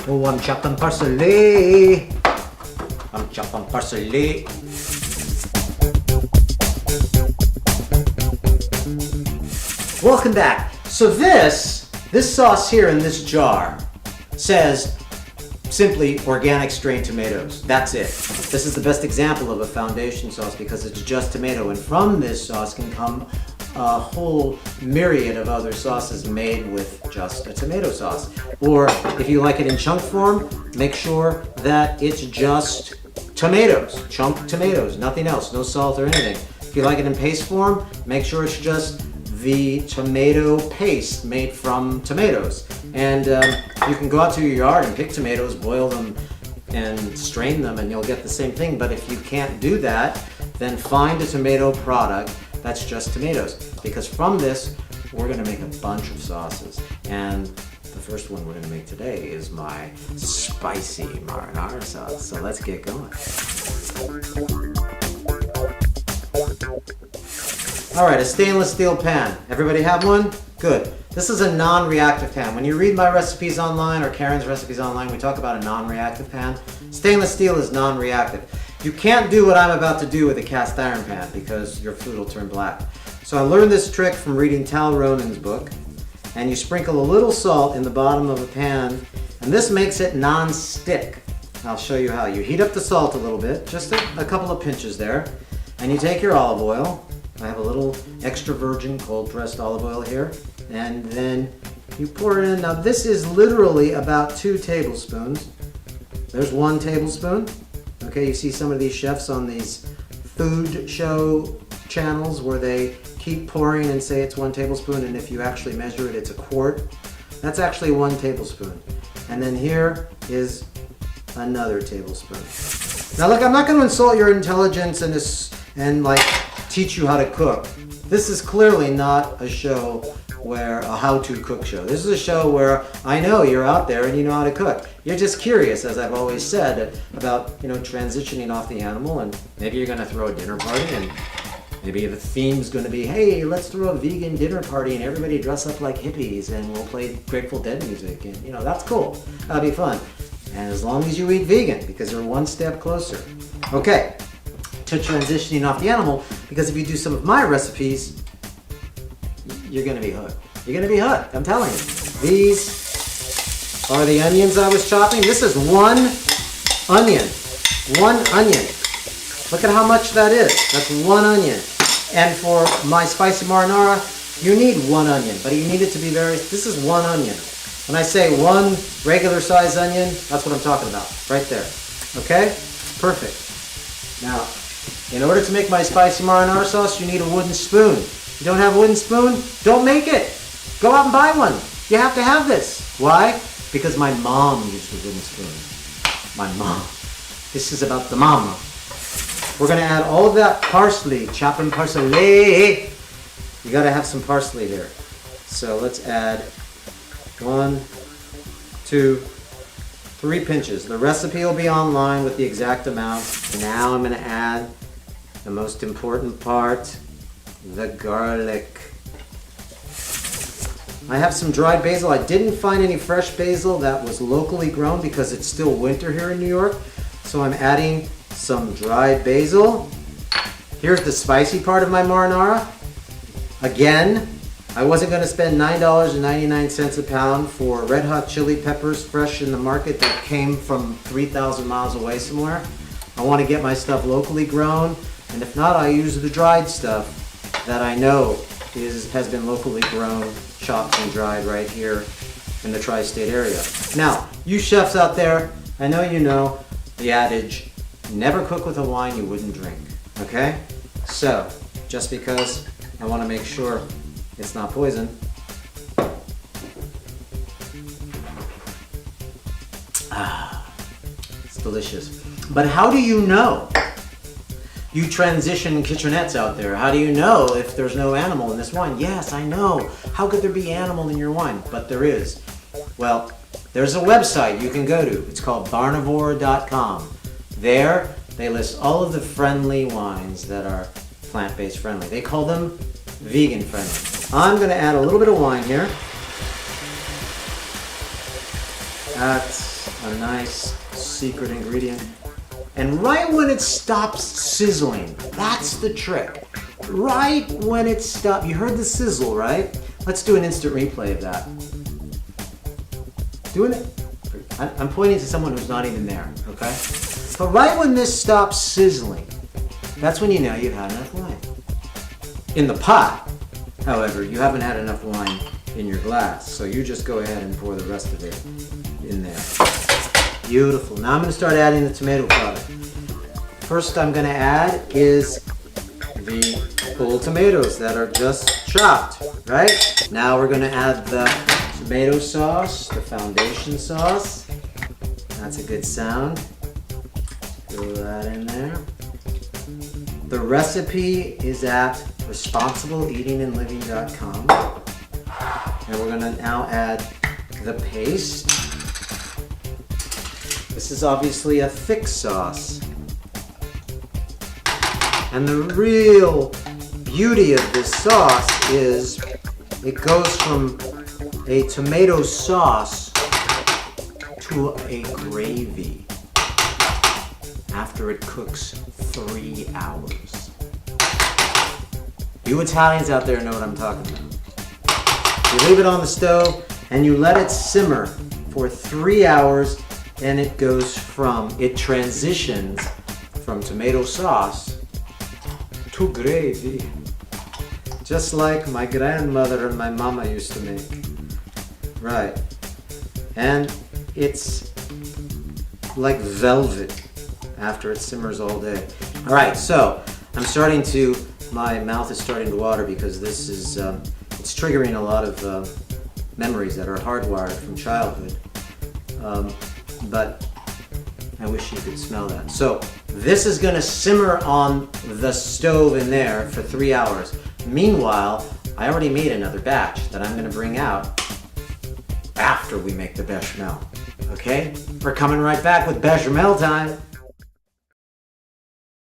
Oh, I'm chopping parsley. I'm chopping parsley. Welcome back. So this sauce here in this jar says simply organic strain tomatoes. That's it. This is the best example of a foundation sauce because it's just tomato, and from this sauce can come a whole myriad of other sauces made with just a tomato sauce. Or if you like it in chunk form, make sure that it's just tomatoes, chunk tomatoes, nothing else, no salt or anything. If you like it in paste form, make sure it's just the tomato paste made from tomatoes. And you can go out to your yard and pick tomatoes, boil them and strain them, and you'll get the same thing. But if you can't do that, then find a tomato product that's just tomatoes, because from this we're going to make a bunch of sauces. And the first one we're going to make today is my spicy marinara sauce. So let's get going. Alright, a stainless steel pan. Everybody have one? Good. This is a non-reactive pan. When you read my recipes online or Karen's recipes online, we talk about a non-reactive pan. Stainless steel is non-reactive. You can't do what I'm about to do with a cast iron pan because your food will turn black. So I learned this trick from reading Tal Ronin's book. And you sprinkle a little salt in the bottom of a pan, and this makes it non-stick. I'll show you how. You heat up the salt a little bit, just a couple of pinches there, and you take your olive oil. I have a little extra virgin cold pressed olive oil here, and then you pour it in. Now this is literally about 2 tablespoons. There's 1 tablespoon. Okay, you see some of these chefs on these food show channels where they keep pouring and say it's 1 tablespoon, and if you actually measure it, it's a quart. That's actually 1 tablespoon. And then here is another tablespoon. Now look, I'm not going to insult your intelligence and like teach you how to cook. This is clearly not a show where a how-to cook show. This is a show where I know you're out there and you know how to cook. You're just curious, as I've always said, about transitioning off the animal, and maybe you're going to throw a dinner party, and maybe the theme's going to be, hey, let's throw a vegan dinner party and everybody dress up like hippies and we'll play Grateful Dead music, and that's cool. That'll be fun. And as long as you eat vegan, because you're 1 step closer. Okay, to transitioning off the animal, because if you do some of my recipes, you're going to be hooked. You're going to be hooked, I'm telling you. These are the onions I was chopping. This is 1 onion. 1 onion. Look at how much that is. That's 1 onion. And for my spicy marinara, you need 1 onion, but you need it to be this is 1 onion. When I say 1 regular size onion, that's what I'm talking about, right there. Okay? Perfect. Now, in order to make my spicy marinara sauce, you need a wooden spoon. You don't have a wooden spoon? Don't make it. Go out and buy one. You have to have this. Why? Because my mom used a wooden spoon. My mom. This is about the mama. We're going to add all of that parsley, chopping parsley. You got to have some parsley here. So let's add 1, 2, 3 pinches. The recipe will be online with the exact amount. Now I'm going to add the most important part, the garlic. I have some dried basil. I didn't find any fresh basil that was locally grown because it's still winter here in New York. So I'm adding some dried basil. Here's the spicy part of my marinara. Again, I wasn't going to spend $9.99 a pound for red hot chili peppers fresh in the market that came from 3,000 miles away somewhere. I want to get my stuff locally grown, and if not, I use the dried stuff that I know has been locally grown, chopped and dried right here in the tri-state area. Now, you chefs out there, I know you know the adage, never cook with a wine you wouldn't drink, okay? So, just because I want to make sure it's not poison, it's delicious. But how do you know? You transition kitchenettes out there. How do you know if there's no animal in this wine? Yes, I know. How could there be animal in your wine? But there is. Well, there's a website you can go to. It's called barnivore.com. There, they list all of the friendly wines that are plant-based friendly. They call them vegan friendly. I'm going to add a little bit of wine here. That's a nice secret ingredient. And right when it stops sizzling, that's the trick. Right when it stops, you heard the sizzle, right? Let's do an instant replay of that. Doing it. I'm pointing to someone who's not even there, okay? But right when this stops sizzling, that's when you know you've had enough wine. In the pot, however, you haven't had enough wine in your glass, so you just go ahead and pour the rest of it in there. Beautiful. Now I'm going to start adding the tomato powder. First I'm going to add is the whole tomatoes that are just chopped, right? Now we're going to add the tomato sauce, the foundation sauce. That's a good sound. Throw that in there. The recipe is at responsibleeatingandliving.com. And we're going to now add the paste. This is obviously a thick sauce. And the real beauty of this sauce is it goes from a tomato sauce to a gravy after it cooks 3 hours. You Italians out there know what I'm talking about. You leave it on the stove and you let it simmer for 3 hours, and it transitions from tomato sauce to gravy. Just like my grandmother and my mama used to make. Right. And it's like velvet after it simmers all day. All right, so my mouth is starting to water because this is, it's triggering a lot of memories that are hardwired from childhood. But I wish you could smell that. So this is going to simmer on the stove in there for 3 hours. Meanwhile, I already made another batch that I'm going to bring out after we make the bechamel. Okay? We're coming right back with bechamel time.